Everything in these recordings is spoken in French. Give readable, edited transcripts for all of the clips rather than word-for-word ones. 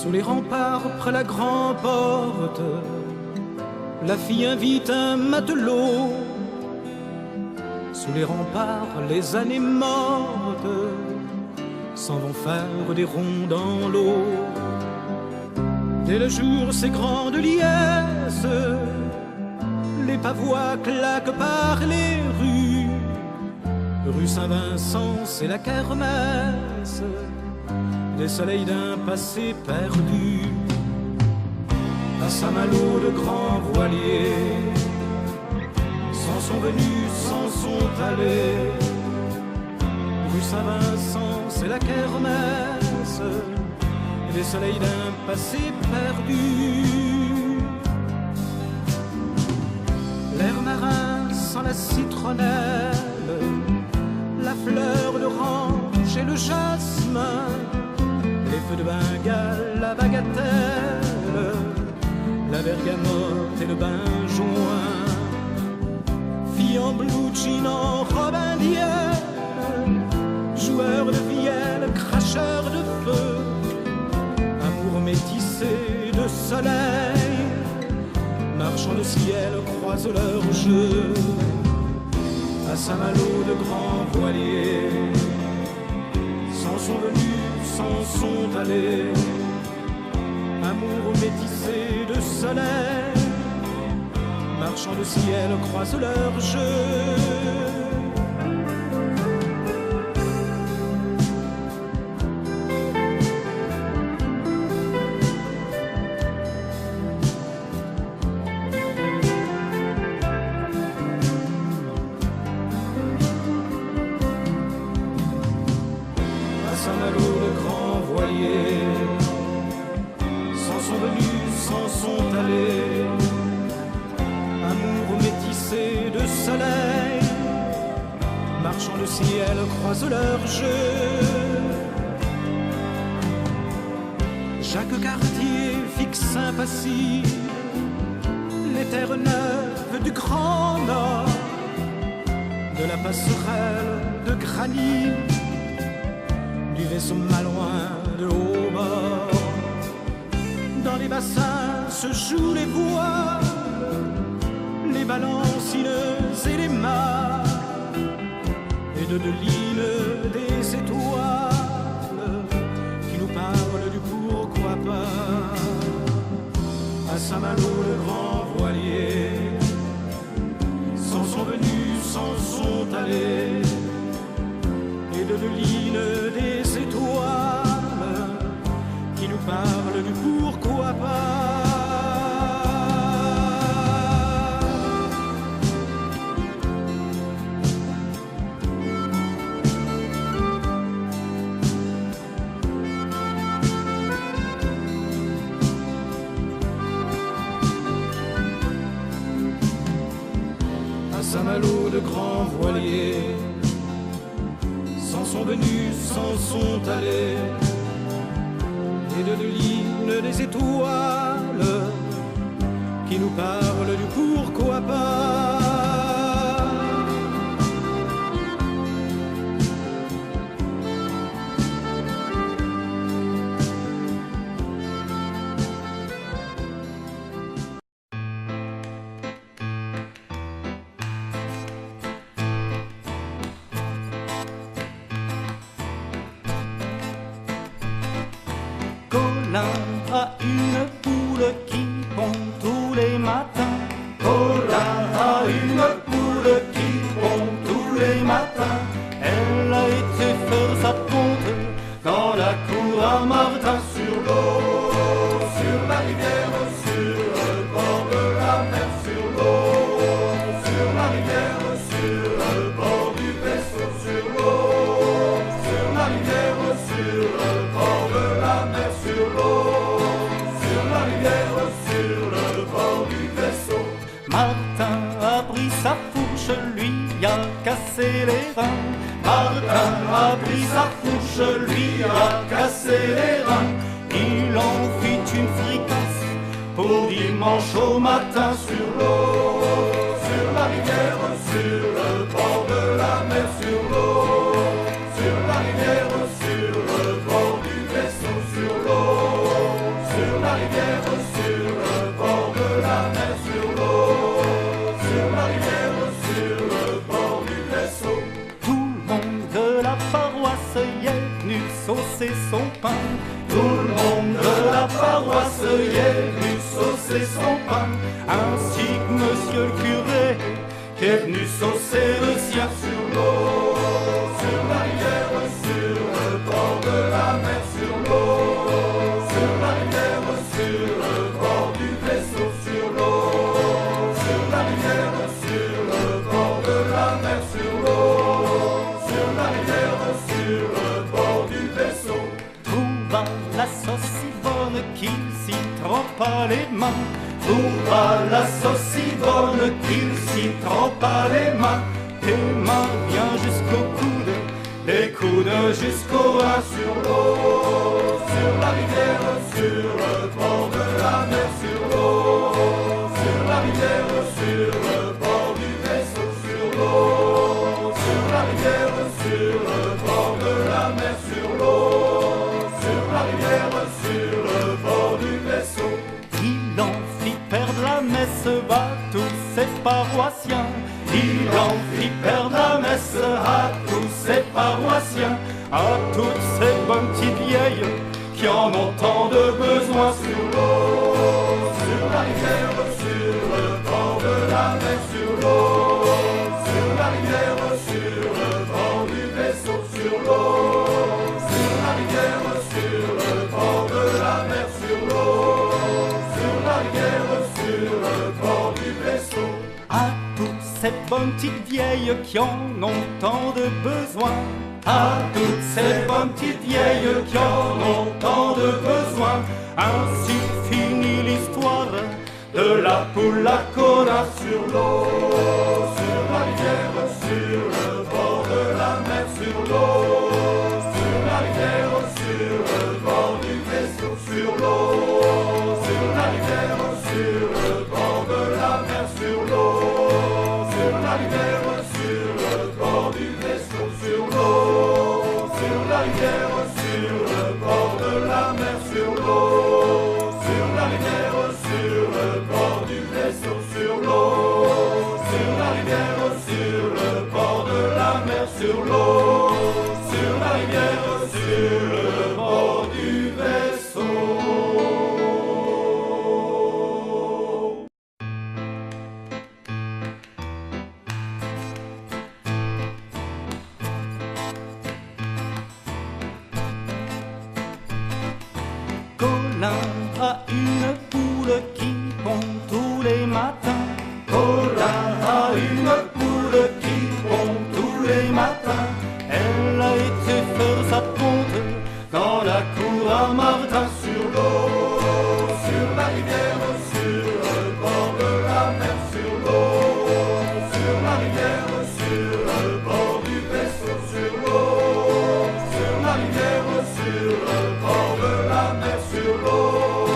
Sous les remparts, près la grande porte, la fille invite un matelot. Sous les remparts, les années mortes s'en vont faire des ronds dans l'eau. Dès le jour, ces grandes liesses, les pavois claquent par les rues. Rue Saint-Vincent, c'est la kermesse des soleils d'un passé perdu. À Saint-Malo, de grands voiliers s'en sont venus, s'en sont allés. Rue Saint-Vincent, c'est la kermesse des soleils d'un passé perdu. L'air marin sans la citronnelle, la fleur d'orange et le jasmin, les feux de Bengale, la bagatelle, la bergamote et le benjoin. Fille en blue jean, en robe indienne, joueur de vielle, cracheur de feu, amour métissé de soleil, marchant le ciel, croisent leurs jeux. À Saint-Malo, de grands voiliers s'en sont venus, s'en sont allés. Amour métissé de soleil, marchant le ciel, croisent leurs jeux. Saint-Malo, de grands voiliers s'en sont venus, s'en sont allés. Amour métissé de soleil, marchant le ciel, croisent leurs jeux. Jacques Cartier fixe impassible les terres neuves du Grand Nord, de la passerelle de granit, du vaisseau malouin de haut bord. Dans les bassins se jouent les voiles, les balancineuses et les mâts, et de lignes des étoiles qui nous parlent du pourquoi pas. À Saint-Malo, le grand voilier s'en sont venus, s'en sont allés, et de lignes des étoiles qui nous parlent du pourquoi pas. À Saint-Malo, de grands voiliers s'en sont venus, s'en sont allés, et de lignes des étoiles qui nous parlent du pourquoi pas. Colin a une poule qui pond tous les matins. Colin a une poule qui pond tous les matins. Elle a été faire sa ponte dans la cour à Martin. Sur l'eau, sur la rivière, sur le bord de la mer. Sur l'eau, sur la rivière, sur le bord du vaisseau. Sur l'eau, sur la rivière, sur le bord de la mer. Sur l'eau, sur la rivière, sur le bord du vaisseau. Martin a pris sa fourche, lui a cassé les reins. Martin a pris sa fourche, lui a cassé les reins. Il en fit une fricasse pour dimanche au matin. Sur l'eau, sur la rivière, sur le bord de la mer. Sur l'eau, sur la rivière, sur le bord du vaisseau. Sur l'eau, saucer son pain. Tout le monde de la paroisse y est venu saucer son pain, ainsi que monsieur le curé qui est venu saucer le sien sur l'eau, sur la rivière, sur le bord de la mer, sur l'eau, sur la rivière, sur le bord du vaisseau, sur l'eau, sur la rivière, sur le bord de la mer, sur l'eau, sur la rivière, sur le bord du vaisseau. Trouva la sauce si bonne qu'il s'y trempa les mains. Trouva la sauce si bonne qu'il s'y trempa les mains. Tes mains bien jusqu'au coude, les coudes jusqu'au rein, sur l'eau, sur la rivière, sur le bord de la mer, sur l'eau, sur la rivière, sur le bord du vaisseau, sur l'eau, sur la rivière, sur le bord de la mer, sur l'eau, sur la rivière, sur le bord du vaisseau. Il en fit perdre la messe à tous ses paroissiens. Il en fit perdre la messe à tous ses paroissiens, à toutes ces bonnes petites vieilles qui en ont tant de besoin, sur l'eau, sur la rivière, sur le bord de la mer, sur l'eau, sur la rivière, sur le bord du vaisseau, sur l'eau, sur la rivière, sur le bord de la mer, sur l'eau, sur la rivière, sur le bord du vaisseau. À toutes ces bonnes petites vieilles qui en ont tant de besoin, à toutes ces bonnes petites vieilles qui en ont tant de besoin, ainsi finit l'histoire de la poule à Cona, sur l'eau, sur la rivière, sur le bord de la mer, sur l'eau, sur la rivière, sur le bord du vaisseau, sur l'eau, sur la rivière, sur le bord de la mer, sur l'eau, sur la rivière, sur le bord du vaisseau, sur l'eau, sur la rivière, sur le bord de la mer, sur l'eau, sur la rivière, sur le bord du vaisseau, sur l'eau, sur la rivière, sur le bord de la mer, sur l'eau, sur la rivière, sur le bord du vaisseau. Colin a une poule qui pond tous les matins. Colin a une poule qui pond tous les matins. Elle a été faire sa ponte dans la cour à Martin, sur l'eau, sur la rivière, sur le bord de la mer, sur l'eau, sur la rivière, sur le bord du vaisseau, sur l'eau, sur la rivière, sur le bord de la mer, sur l'eau,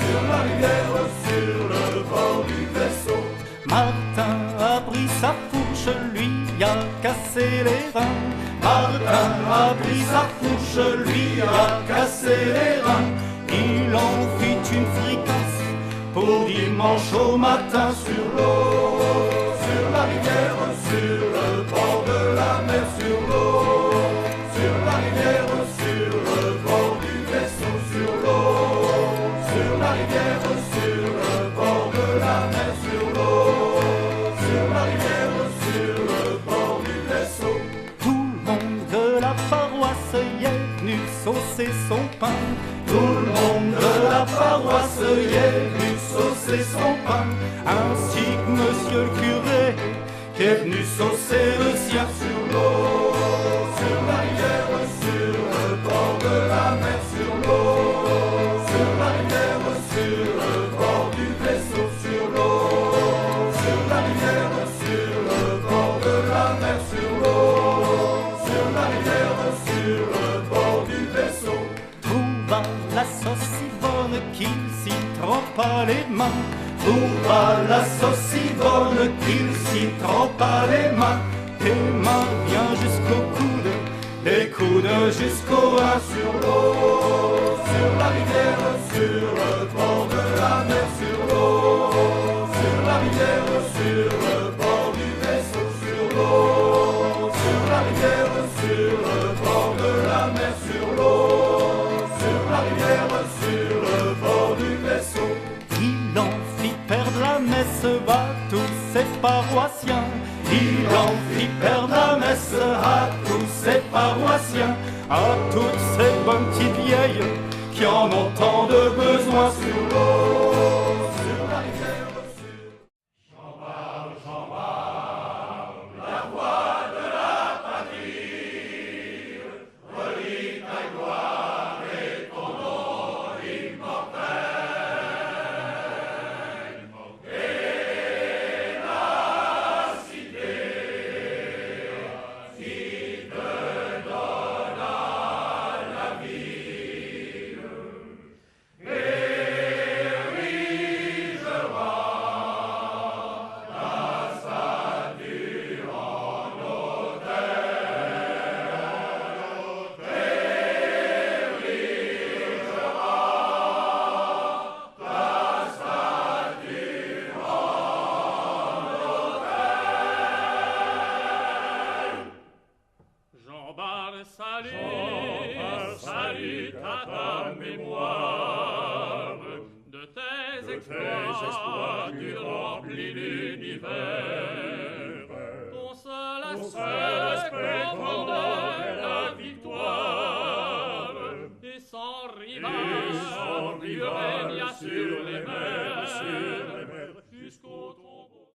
sur la rivière, sur le bord du vaisseau. Martin a pris sa fourche, lui a cassé les reins. Martin a pris sa fourche, lui a cassé les reins. Il en fit une fricasse pour dimanche au matin, sur l'eau, sur la rivière, sur le bord de la mer, sur l'eau, sur la rivière, sur le bord du vaisseau, sur l'eau, sur la rivière, sur le bord de la mer, sur l'eau, sur la rivière, sur le bord du vaisseau. Tout le monde de la paroisse y est venu saucer son pain. Tout le monde de la paroisse y est venu saucer son pain, ainsi que monsieur le curé qui est venu saucer le sien, sur l'eau, sur la rivière, sur le bord de la mer, sur l'eau, sur la rivière, sur le bord du vaisseau, sur l'eau, sur la rivière, sur le bord de la mer, sur l'eau, sur la rivière, sur le bord du vaisseau. Trouva la sauce si bonne qu'il s'y trempa les mains. Trouva la sauce si bonne qu'il s'y trempa les mains. Tes mains bien jusqu'au coude, les coudes jusqu'au rein, sur l'eau, sur la rivière, sur le bord de la mer, sur l'eau, sur la rivière, sur le bord du vaisseau, sur l'eau, sur la rivière, sur le bord de la mer, sur l'eau. paroissiens. Il en fit faire la messe à tous ses paroissiens, à toutes ces bonnes petites vieilles qui en ont tant de besoin sur l'eau, sur la rivière. Salut à ta mémoire, de tes exploits tu remplis l'univers. Ton seul aspect commandait la victoire, et sans rivage tu régnas sur les mers.